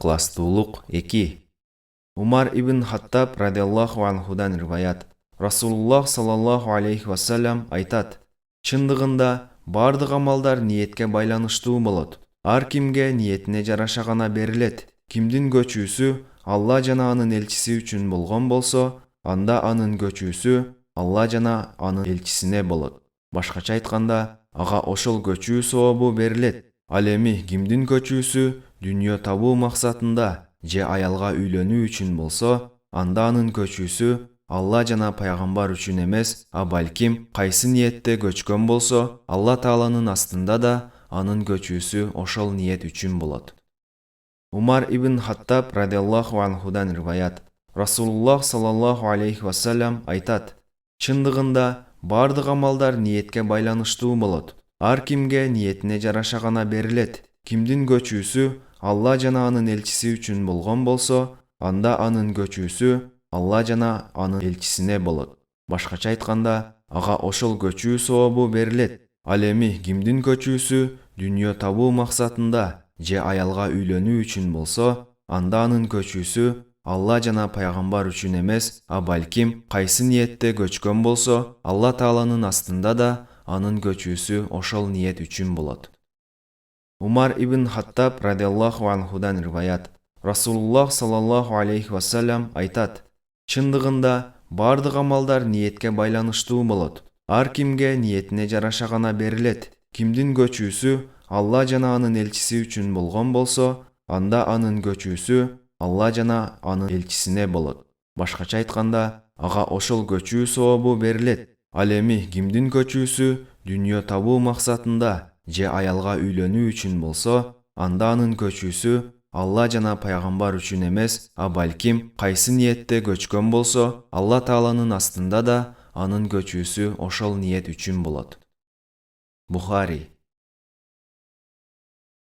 Ықыластуулук 2. Умар ибн Хаттаб радиаллаху анхудан риваят. Расулуллах саллаллаху алейхи вассалам айтат: чындыгында бардык амалдар ниетке байланыштуу болот. Ар кимге ниетине жараша гана берилет. Кимдин көчүүсү Алла жана анын элчиси үчүн болгон болсо, анда анын көчүүсү Алла жана анын элчисине болот. Башкача айтканда, ага ошол көчүү сообу берилет. Ал эми кимдин көчүүсү дүйнө табуу максатында же аялга үйлөнүү үчүн болсо, анда анын көчүүсү Алла жана пайгамбар үчүн эмес, а балким кайсы ниетте көчкөн болсо, Алла Тааланын астында да анын көчүүсү ошол ниет үчүн болот. Умар ибн Хаттаб радиаллаху анхудан риваят. Расулуллах саллаллаху алейхи вассалам айтат: чындыгында бардык амалдар ниетке байланыштуу болот. Ар кимге ниетине жараша гана берилет. Кимдин көчүүсү Алла жана анын элчиси үчүн болгон болсо, анда анын көчүүсү Алла жана анын элчисине болот. Башкача айтканда, ага ошол көчүү сообу берилет. Ал эми кимдин көчүүсү дүйнө табуу максатында же аялга үйлөнүү үчүн болсо, анда анын көчүүсү Алла жана пайгамбар үчүн эмес, а балким кайсы ниетте көчкөн болсо, Алла Тааланын астында да анын көчүүсү ошол ниет үчүн болот. Умар ибн Хаттаб радиаллаху анхудан риваят. Расулуллах саллаллаху алейхи вассалам айтат: чындыгында бардык амалдар ниетке байланыштуу болот. Ар кимге ниетине жараша гана берилет. Кимдин көчүүсү Алла жана анын элчиси үчүн болгон болсо, анда анын көчүүсү Алла жана анын элчисине болот. Башкача айтканда, ага ошол көчүү сообу берилет. Ал эми кимдин көчүүсү дүйнө табуу максатында же аялга үйлөнүү үчүн болсо, анда анын көчүүсү Алла жана пайгамбар үчүн эмес, а балким кайсы ниетте көчкөн болсо, Алла Тааланын астында да анын көчүүсү ошол ниет үчүн болот. Бухари